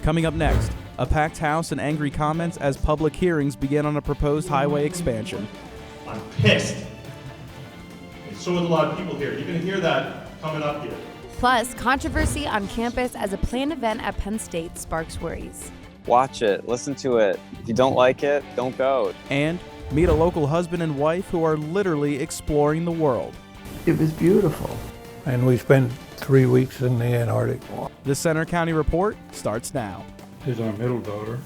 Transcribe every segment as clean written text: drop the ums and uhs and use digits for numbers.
Coming up next, a packed house and angry comments as public hearings begin on a proposed highway expansion. I'm pissed. And so is a lot of people here. You're going to hear that coming up here. Plus, controversy on campus as a planned event at Penn State sparks worries. Watch it, listen to it. If you don't like it, don't go. And meet a local husband and wife who are literally exploring the world. It was beautiful. And we spent 3 weeks in the Antarctic. The Center County Report starts now. This is our middle daughter.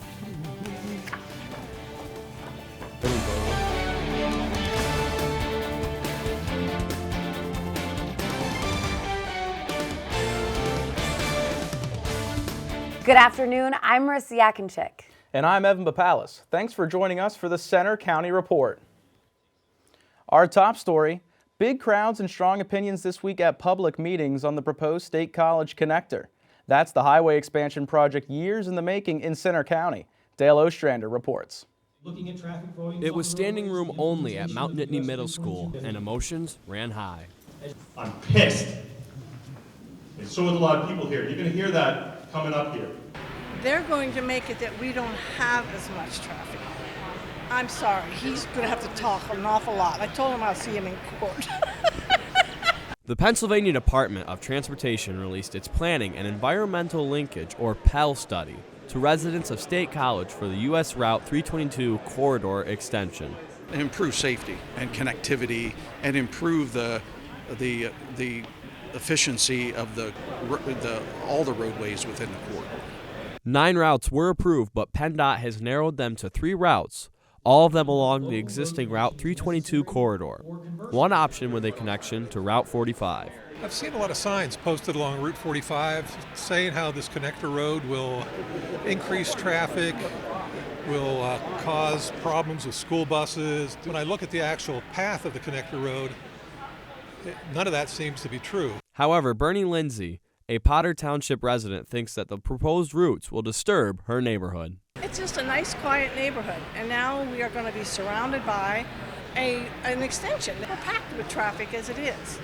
Good afternoon, I'm Marissa Yakinchik. And I'm Evan Bapalis. Thanks for joining us for the Center County Report. Our top story, big crowds and strong opinions this week at public meetings on the proposed State College connector. That's the highway expansion project years in the making in Center County. Dale Ostrander reports. It was standing room only at Mount Nittany Middle School, and emotions ran high. I'm pissed. And so is a lot of people here. You're going to hear that coming up here. They're going to make it that we don't have as much traffic. I'm sorry, he's going to have to talk an awful lot. I told him I'll see him in court. The Pennsylvania Department of Transportation released its Planning and Environmental Linkage, or PEL study, to residents of State College for the U.S. Route 322 corridor extension. Improve safety and connectivity and improve the efficiency of all the roadways within the corridor. 9 routes were approved, but PennDOT has narrowed them to 3 routes, all of them along the existing Route 322 corridor. One option with a connection to Route 45. I've seen a lot of signs posted along Route 45 saying how this connector road will increase traffic, will cause problems with school buses. When I look at the actual path of the connector road, none of that seems to be true. However, Bernie Lindsay, a Potter Township resident, thinks that the proposed routes will disturb her neighborhood. It's just a nice, quiet neighborhood, and now we are going to be surrounded by an extension. We're packed with traffic as it is,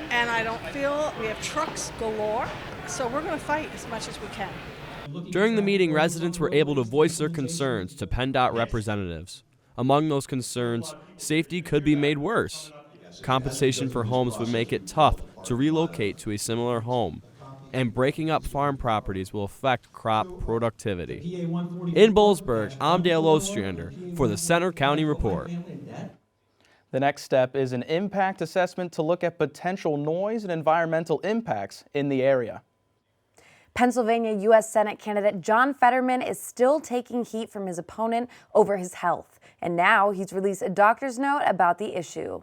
and I don't feel we have trucks galore, so we're going to fight as much as we can. During the meeting, residents were able to voice their concerns to PennDOT representatives. Among those concerns, safety could be made worse. Compensation for homes would make it tough to relocate to a similar home, and breaking up farm properties will affect crop productivity. In Boalsburg, I'm Dale Ostrander for the Center County Report. The next step is an impact assessment to look at potential noise and environmental impacts in the area. Pennsylvania U.S. Senate candidate John Fetterman is still taking heat from his opponent over his health, and now he's released a doctor's note about the issue.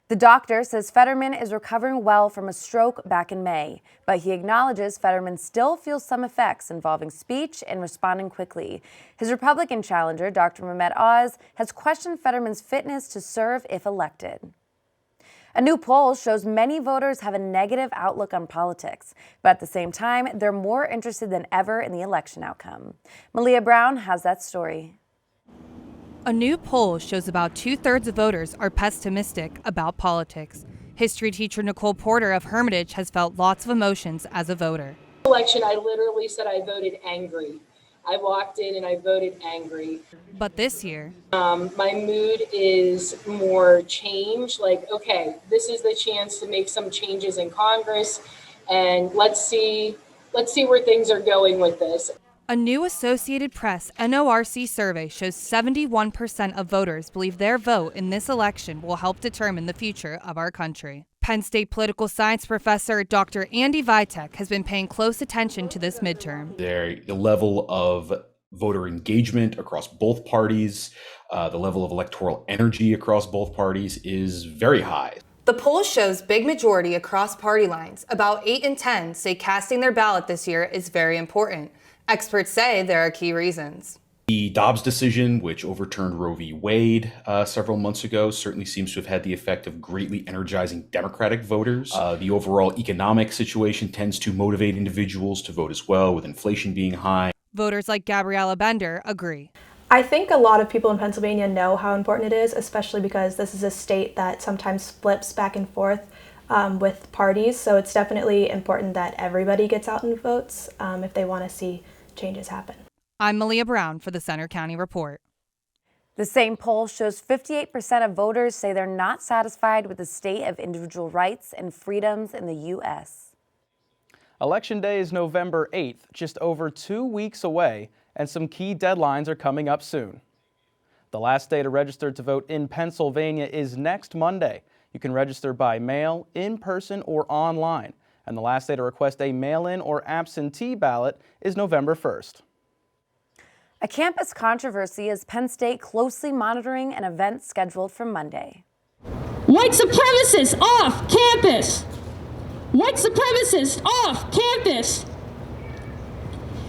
The doctor says Fetterman is recovering well from a stroke back in May, but he acknowledges Fetterman still feels some effects involving speech and responding quickly. His Republican challenger, Dr. Mehmet Oz, has questioned Fetterman's fitness to serve if elected. A new poll shows many voters have a negative outlook on politics, but at the same time, they're more interested than ever in the election outcome. Malia Brown has that story. A new poll shows about 2/3 of voters are pessimistic about politics. History teacher Nicole Porter of Hermitage has felt lots of emotions as a voter. Election, I literally said I voted angry. I walked in and I voted angry. But this year, my mood is more changed. Like, okay, this is the chance to make some changes in Congress, and let's see where things are going with this. a new Associated Press NORC survey shows 71% of voters believe their vote in this election will help determine the future of our country. Penn State political science professor Dr. Andy Vitek has been paying close attention to this midterm. The level of voter engagement across both parties, the level of electoral energy across both parties is very high. The poll shows big majority across party lines. About 8 in 10 say casting their ballot this year is very important. Experts say there are key reasons. The Dobbs decision, which overturned Roe v. Wade several months ago, certainly seems to have had the effect of greatly energizing Democratic voters. The overall economic situation tends to motivate individuals to vote as well, with inflation being high. Voters like Gabriella Bender agree. I think a lot of people in Pennsylvania know how important it is, especially because this is a state that sometimes flips back and forth with parties. So it's definitely important that everybody gets out and votes if they want to see changes happen. I'm Malia Brown for the Center County Report. The same poll shows 58% of voters say they're not satisfied with the state of individual rights and freedoms in the U.S. Election Day is November 8th, just over 2 weeks away, and some key deadlines are coming up soon. The last day to register to vote in Pennsylvania is next Monday. You can register by mail, in person, or online. And the last day to request a mail-in or absentee ballot is November 1st. A campus controversy as Penn State closely monitoring an event scheduled for Monday. White supremacists off campus! White supremacists off campus!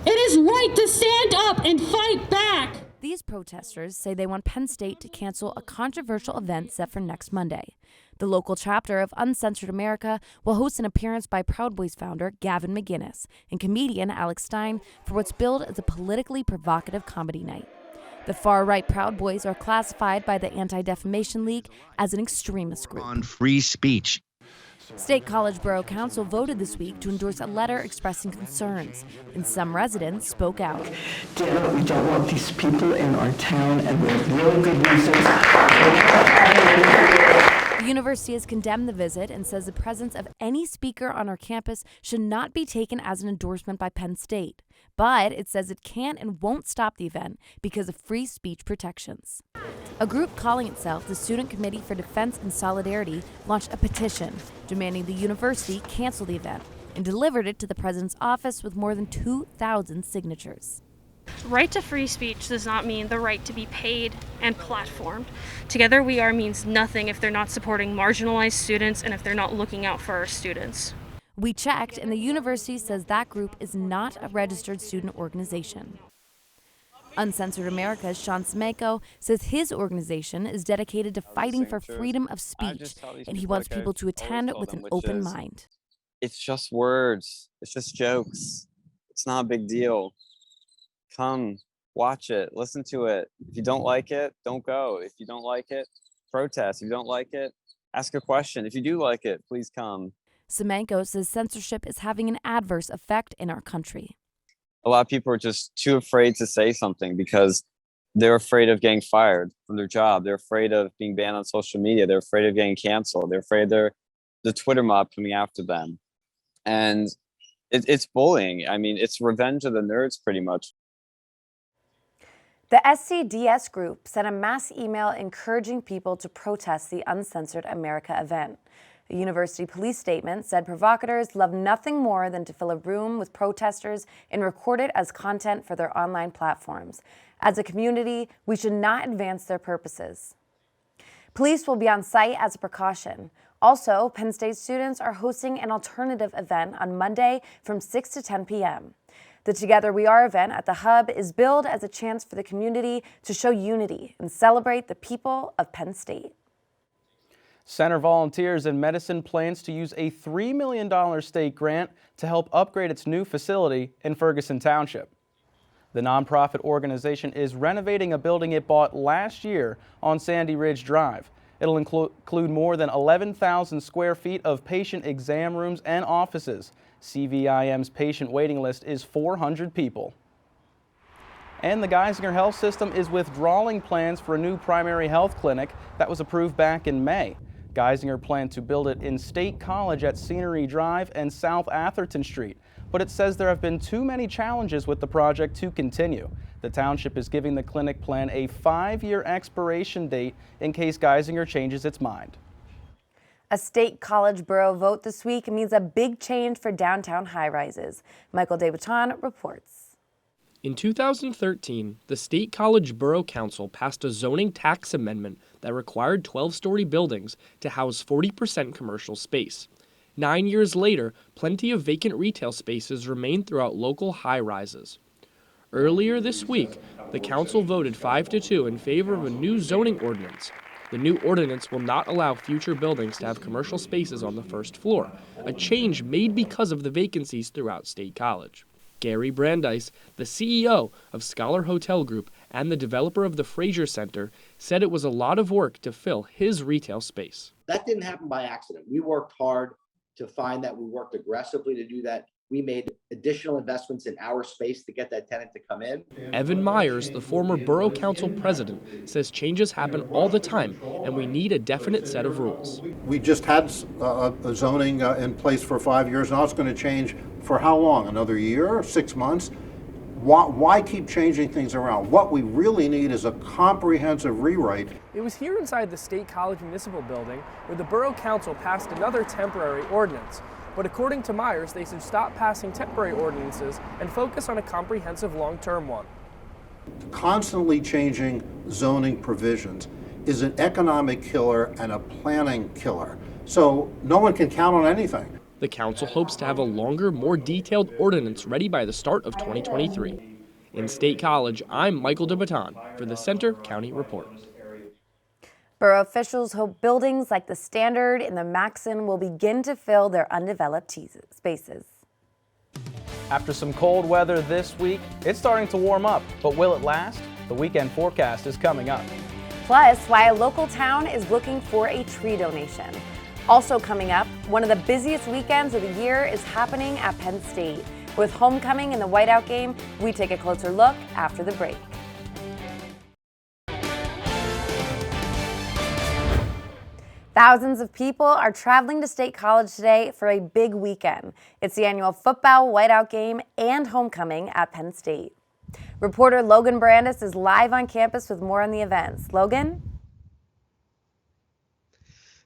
It is right to stand up and fight back! These protesters say they want Penn State to cancel a controversial event set for next Monday. The local chapter of Uncensored America will host an appearance by Proud Boys founder Gavin McInnes and comedian Alex Stein for what's billed as a politically provocative comedy night. The far-right Proud Boys are classified by the Anti-Defamation League as an extremist group. On free speech. State College Borough Council voted this week to endorse a letter expressing concerns, and some residents spoke out. Damn it, we don't want these people in our town, and we have really good reasons. The university has condemned the visit and says the presence of any speaker on our campus should not be taken as an endorsement by Penn State. But it says it can and won't stop the event because of free speech protections. A group calling itself the Student Committee for Defense and Solidarity launched a petition demanding the university cancel the event and delivered it to the president's office with more than 2,000 signatures. Right to free speech does not mean the right to be paid and platformed. Together We Are means nothing if they're not supporting marginalized students and if they're not looking out for our students. We checked, and the university says that group is not a registered student organization. Uncensored America's Sean Semenko says his organization is dedicated to fighting for freedom of speech, and he wants people to attend with an open mind. It's just words. It's just jokes. It's not a big deal. Come, watch it, listen to it. If you don't like it, don't go. If you don't like it, protest. If you don't like it, ask a question. If you do like it, please come. Semenko says censorship is having an adverse effect in our country. A lot of people are just too afraid to say something because they're afraid of getting fired from their job. They're afraid of being banned on social media. They're afraid of getting canceled. They're afraid of the Twitter mob coming after them. And it's bullying. I mean, it's revenge of the nerds pretty much. The SCDS group sent a mass email encouraging people to protest the Uncensored America event. A university police statement said provocateurs love nothing more than to fill a room with protesters and record it as content for their online platforms. As a community, we should not advance their purposes. Police will be on site as a precaution. Also, Penn State students are hosting an alternative event on Monday from 6 to 10 p.m. The Together We Are event at the Hub is billed as a chance for the community to show unity and celebrate the people of Penn State. Center volunteers in Medicine plans to use a $3 million state grant to help upgrade its new facility in Ferguson Township. The nonprofit organization is renovating a building it bought last year on Sandy Ridge Drive. It'll include more than 11,000 square feet of patient exam rooms and offices. CVIM's patient waiting list is 400 people. And the Geisinger Health System is withdrawing plans for a new primary health clinic that was approved back in May. Geisinger planned to build it in State College at Scenery Drive and South Atherton Street, but it says there have been too many challenges with the project to continue. The township is giving the clinic plan a 5-year expiration date in case Geisinger changes its mind. A State College Borough vote this week means a big change for downtown high-rises. Michael DeBaton reports. In 2013, the State College Borough Council passed a zoning tax amendment that required 12-story buildings to house 40% commercial space. 9 years later, plenty of vacant retail spaces remain throughout local high-rises. Earlier this week, the council voted 5-2 in favor of a new zoning ordinance. The new ordinance will not allow future buildings to have commercial spaces on the first floor, a change made because of the vacancies throughout State College. Gary Brandeis, the CEO of Scholar Hotel Group and the developer of the Fraser Center, said it was a lot of work to fill his retail space. That didn't happen by accident. We worked hard to find that. We worked aggressively to do that. We made additional investments in our space to get that tenant to come in. Evan Myers, the former Borough Council president, says changes happen all the time and we need a definite set of rules. We just had a zoning in place for 5 years. Now it's going to change for how long? Another year? 6 months? Why keep changing things around? What we really need is a comprehensive rewrite. It was here inside the State College Municipal Building where the Borough Council passed another temporary ordinance. But according to Myers, they should stop passing temporary ordinances and focus on a comprehensive long-term one. Constantly changing zoning provisions is an economic killer and a planning killer. So no one can count on anything. The council hopes to have a longer, more detailed ordinance ready by the start of 2023. In State College, I'm Michael DeBaton for the Center County Report. Borough officials hope buildings like the Standard and the Maxon will begin to fill their undeveloped spaces. After some cold weather this week, it's starting to warm up, but will it last? The weekend forecast is coming up. Plus, why a local town is looking for a tree donation. Also coming up, one of the busiest weekends of the year is happening at Penn State. With homecoming and the whiteout game, we take a closer look after the break. Thousands of people are traveling to State College today for a big weekend. It's the annual football whiteout game and homecoming at Penn State. Reporter Logan Brandis is live on campus with more on the events. Logan?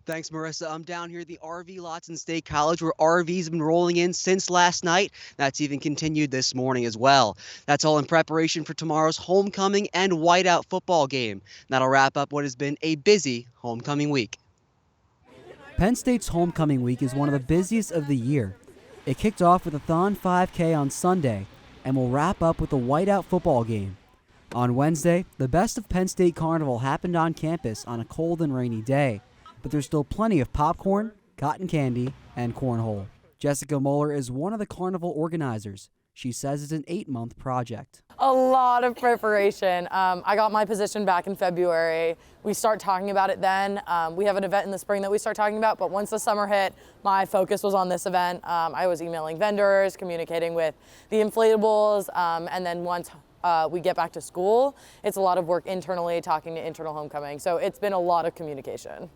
Thanks, Marissa. I'm down here at the RV lots in State College where RVs have been rolling in since last night. That's even continued this morning as well. That's all in preparation for tomorrow's homecoming and whiteout football game. That'll wrap up what has been a busy homecoming week. Penn State's homecoming week is one of the busiest of the year. It kicked off with a Thon 5K on Sunday and will wrap up with a whiteout football game. On Wednesday, the Best of Penn State Carnival happened on campus on a cold and rainy day. But there's still plenty of popcorn, cotton candy, and cornhole. Jessica Moeller is one of the carnival organizers. She says it's an 8-month project. A lot of preparation. I got my position back in February. We start talking about it then. We have an event in the spring that we start talking about, but once the summer hit, my focus was on this event. I was emailing vendors, communicating with the inflatables, and then once we get back to school, it's a lot of work internally, talking to internal homecoming. So it's been a lot of communication.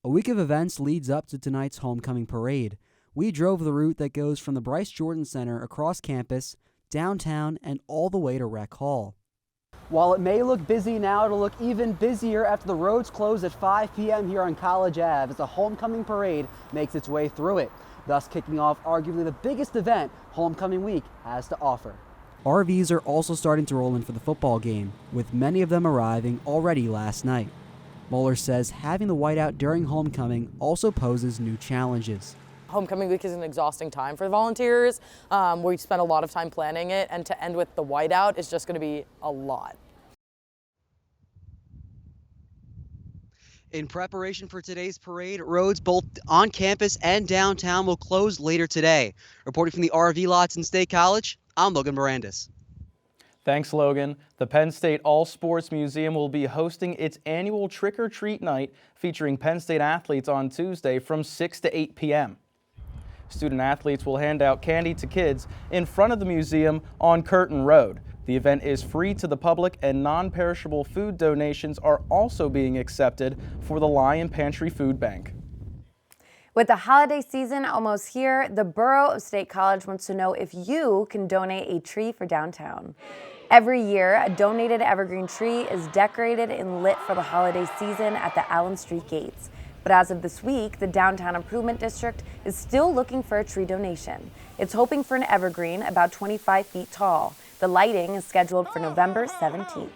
A week of events leads up to tonight's homecoming parade. We drove the route that goes from the Bryce Jordan Center across campus, downtown, and all the way to Rec Hall. While it may look busy now, it'll look even busier after the roads close at 5 p.m. here on College Ave as the homecoming parade makes its way through it, thus kicking off arguably the biggest event homecoming week has to offer. RVs are also starting to roll in for the football game, with many of them arriving already last night. Moeller says having the whiteout during homecoming also poses new challenges. Homecoming week is an exhausting time for volunteers. We spent a lot of time planning it, and to end with the whiteout is just going to be a lot. In preparation for today's parade, roads both on campus and downtown will close later today. Reporting from the RV lots in State College, I'm Logan Mirandis. Thanks, Logan. The Penn State All Sports Museum will be hosting its annual Trick or Treat Night featuring Penn State athletes on Tuesday from 6 to 8 p.m. Student athletes will hand out candy to kids in front of the museum on Curtin Road. The event is free to the public and non-perishable food donations are also being accepted for the Lion Pantry Food Bank. With the holiday season almost here, the Borough of State College wants to know if you can donate a tree for downtown. Every year, a donated evergreen tree is decorated and lit for the holiday season at the Allen Street gates. But as of this week, the Downtown Improvement District is still looking for a tree donation. It's hoping for an evergreen about 25 feet tall. The lighting is scheduled for November 17th.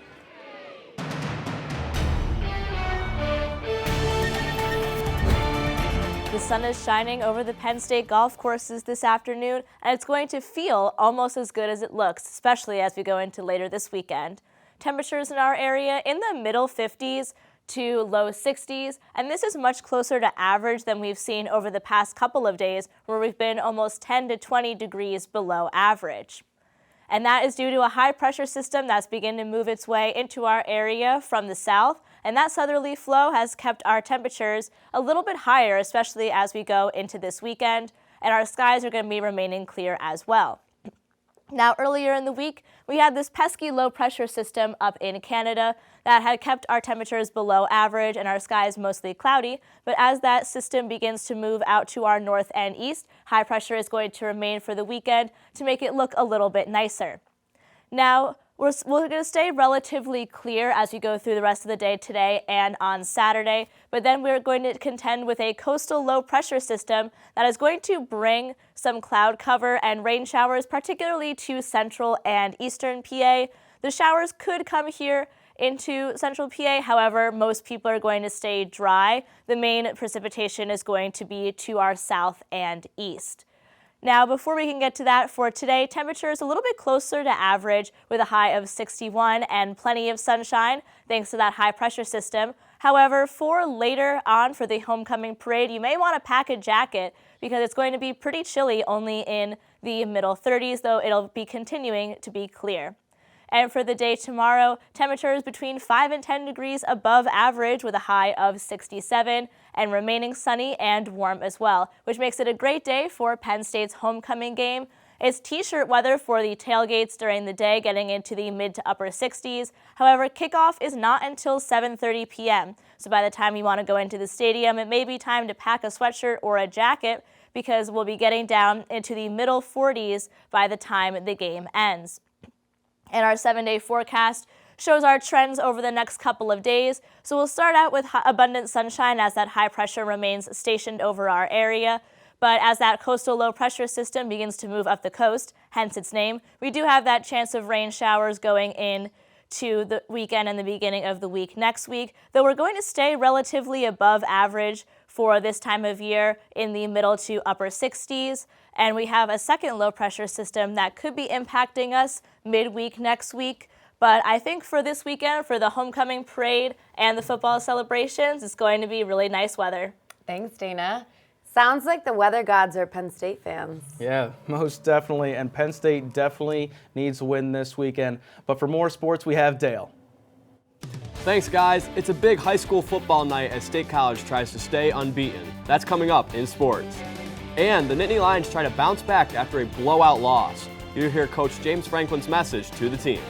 The sun is shining over the Penn State golf courses this afternoon, and it's going to feel almost as good as it looks, especially as we go into later this weekend. Temperatures in our area in the middle 50s to low 60s, and this is much closer to average than we've seen over the past couple of days, where we've been almost 10 to 20 degrees below average. And that is due to a high pressure system that's beginning to move its way into our area from the south, and that southerly flow has kept our temperatures a little bit higher, especially as we go into this weekend. and our skies are going to be remaining clear as well. Now, earlier in the week, we had this pesky low pressure system up in Canada that had kept our temperatures below average and our skies mostly cloudy. But as that system begins to move out to our north and east, high pressure is going to remain for the weekend to make it look a little bit nicer. Now, we're going to stay relatively clear as we go through the rest of the day today and on Saturday, but then we're going to contend with a coastal low pressure system that is going to bring some cloud cover and rain showers, particularly to central and eastern PA. The showers could come here into central PA, however, most people are going to stay dry. The main precipitation is going to be to our south and east. Now, before we can get to that, for today, temperature is a little bit closer to average with a high of 61 and plenty of sunshine thanks to that high pressure system. However, for later on for the homecoming parade, you may want to pack a jacket because it's going to be pretty chilly, only in the middle 30s, though it'll be continuing to be clear. And for the day tomorrow, temperatures between 5 and 10 degrees above average with a high of 67 and remaining sunny and warm as well, which makes it a great day for Penn State's homecoming game. It's t-shirt weather for the tailgates during the day, getting into the mid to upper 60s. However, kickoff is not until 7:30 p.m. So by the time you want to go into the stadium, it may be time to pack a sweatshirt or a jacket because we'll be getting down into the middle 40s by the time the game ends. And our 7-day forecast shows our trends over the next couple of days. So we'll start out with abundant sunshine as that high pressure remains stationed over our area. But as that coastal low pressure system begins to move up the coast, hence its name, we do have that chance of rain showers going in to the weekend and the beginning of the week next week, though we're going to stay relatively above average for this time of year in the middle to upper 60s. And we have a second low pressure system that could be impacting us midweek next week. But I think for this weekend, for the homecoming parade and the football celebrations, it's going to be really nice weather. Thanks, Dana. Sounds like the weather gods are Penn State fans. Yeah, most definitely. And Penn State definitely needs to win this weekend. But for more sports, we have Dale. Thanks, guys. It's a big high school football night as State College tries to stay unbeaten. That's coming up in sports. And the Nittany Lions try to bounce back after a blowout loss. You'll hear Coach James Franklin's message to the team.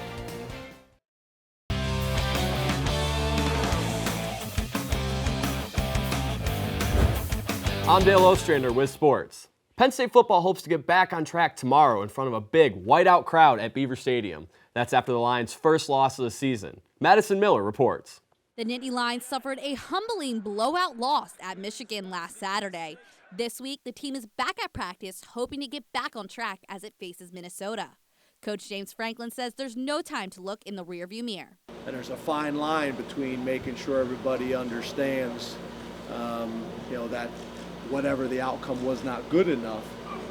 I'm Dale Ostrander with sports. Penn State football hopes to get back on track tomorrow in front of a big whiteout crowd at Beaver Stadium. That's after the Lions' first loss of the season. Madison Miller reports. The Nittany Lions suffered a humbling blowout loss at Michigan last Saturday. This week, the team is back at practice, hoping to get back on track as it faces Minnesota. Coach James Franklin says there's no time to look in the rearview mirror. And there's a fine line between making sure everybody understands, that whatever the outcome was not good enough,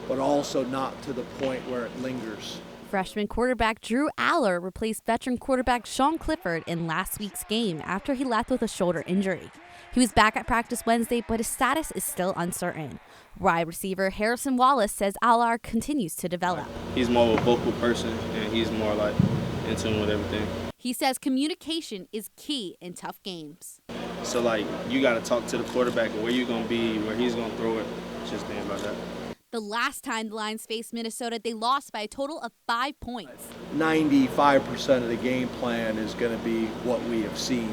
but also not to the point where it lingers. Freshman quarterback Drew Aller replaced veteran quarterback Sean Clifford in last week's game after he left with a shoulder injury. He was back at practice Wednesday, but his status is still uncertain. Wide receiver Harrison Wallace says Aller continues to develop. He's more of a vocal person, and he's more in tune with everything. He says communication is key in tough games. So, you got to talk to the quarterback where you're going to be, where he's going to throw it. Just think about that. The last time the Lions faced Minnesota, they lost by a total of 5 points. 95% of the game plan is going to be what we have seen,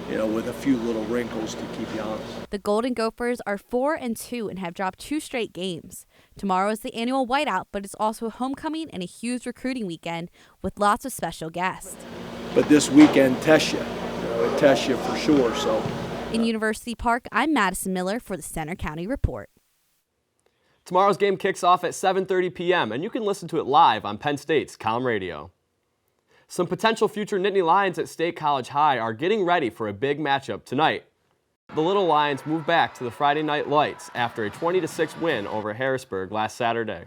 with a few little wrinkles to keep you honest. The Golden Gophers are 4-2 and have dropped 2 straight games. Tomorrow is the annual whiteout, but it's also homecoming and a huge recruiting weekend with lots of special guests. But this weekend tests you. It tests you for sure. So, in University Park, I'm Madison Miller for the Center County Report. Tomorrow's game kicks off at 7:30 p.m., and you can listen to it live on Penn State's Comm Radio. Some potential future Nittany Lions at State College High are getting ready for a big matchup tonight. The Little Lions move back to the Friday night lights after a 20-6 win over Harrisburg last Saturday.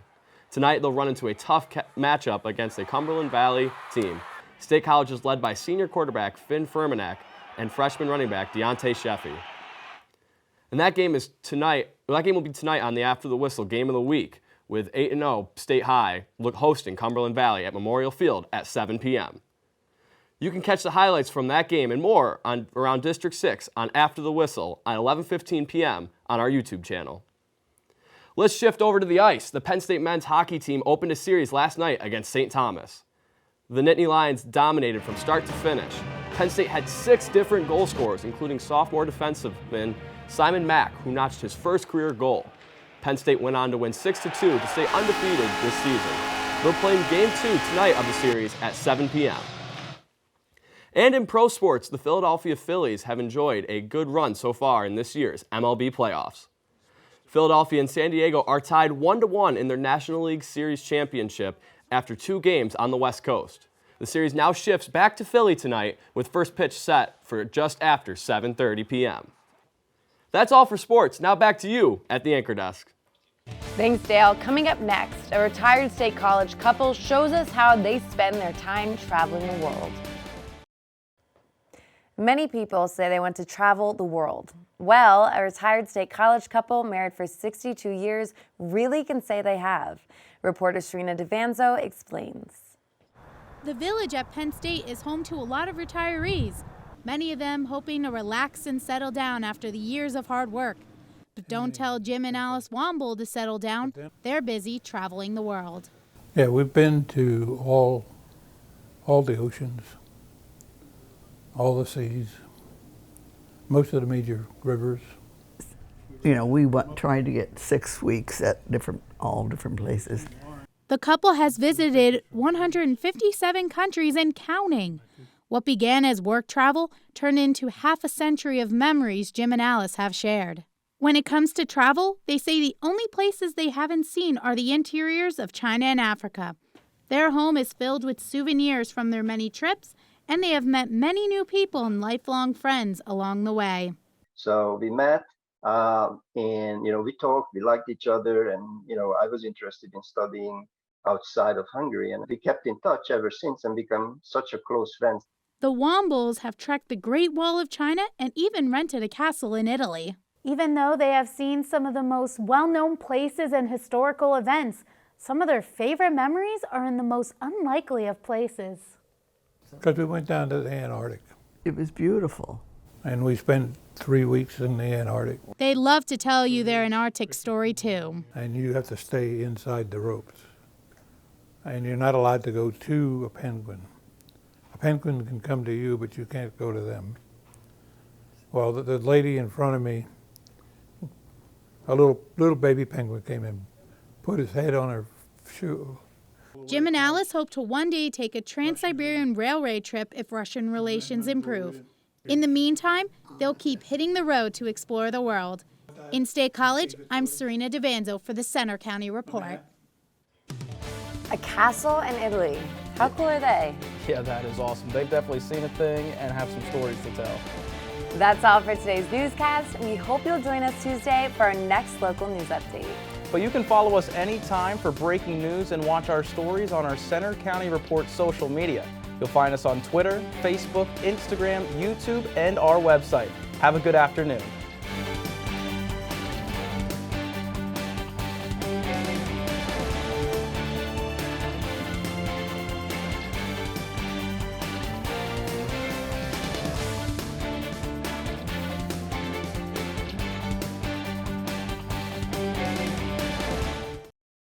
Tonight, they'll run into a tough matchup against a Cumberland Valley team. State College is led by senior quarterback Finn Furmanek and freshman running back Deontay Sheffy. And that game will be tonight on the After the Whistle Game of the Week, with 8-0 State High hosting Cumberland Valley at Memorial Field at 7 p.m. You can catch the highlights from that game and more around District 6 on After the Whistle on 11:15 p.m. on our YouTube channel. Let's shift over to the ice. The Penn State men's hockey team opened a series last night against St. Thomas. The Nittany Lions dominated from start to finish. Penn State had 6 different goal scorers, including sophomore defenseman Simon Mack, who notched his first career goal. Penn State went on to win 6-2 to stay undefeated this season. They're playing Game 2 tonight of the series at 7 p.m. And in pro sports, the Philadelphia Phillies have enjoyed a good run so far in this year's MLB playoffs. Philadelphia and San Diego are tied 1-1 in their National League Series championship after 2 games on the West Coast. The series now shifts back to Philly tonight with first pitch set for just after 7:30 p.m. That's all for sports. Now back to you at the anchor desk. Thanks, Dale. Coming up next, a retired State College couple shows us how they spend their time traveling the world. Many people say they want to travel the world. Well, a retired State College couple married for 62 years really can say they have. Reporter Serena DeVanzo explains. The Village at Penn State is home to a lot of retirees, many of them hoping to relax and settle down after the years of hard work. But don't tell Jim and Alice Womble to settle down. They're busy traveling the world. Yeah, we've been to all the oceans, all the seas, most of the major rivers. You know, we tried to get 6 weeks at all different places. The couple has visited 157 countries and counting. What began as work travel turned into half a century of memories Jim and Alice have shared. When it comes to travel, they say the only places they haven't seen are the interiors of China and Africa. Their home is filled with souvenirs from their many trips, and they have met many new people and lifelong friends along the way. So we met, and we talked, we liked each other, and I was interested in studying outside of Hungary, and we kept in touch ever since and become such a close friends. The Wombles have trekked the Great Wall of China and even rented a castle in Italy. Even though they have seen some of the most well-known places and historical events, some of their favorite memories are in the most unlikely of places. Because we went down to the Antarctic. It was beautiful. And we spent 3 weeks in the Antarctic. They'd love to tell you their Antarctic story too. And you have to stay inside the ropes. And you're not allowed to go to a penguin. A penguin can come to you, but you can't go to them. Well, the lady in front of me, a little baby penguin came in, put his head on her shoe. Jim and Alice hope to one day take a Trans-Siberian Railway trip if Russian relations improve. In the meantime, they'll keep hitting the road to explore the world. In State College, I'm Serena DeVanzo for the Center County Report. A castle in Italy. How cool are they? Yeah, that is awesome. They've definitely seen a thing and have some stories to tell. That's all for today's newscast. We hope you'll join us Tuesday for our next local news update. But you can follow us anytime for breaking news and watch our stories on our Center County Report social media. You'll find us on Twitter, Facebook, Instagram, YouTube, and our website. Have a good afternoon.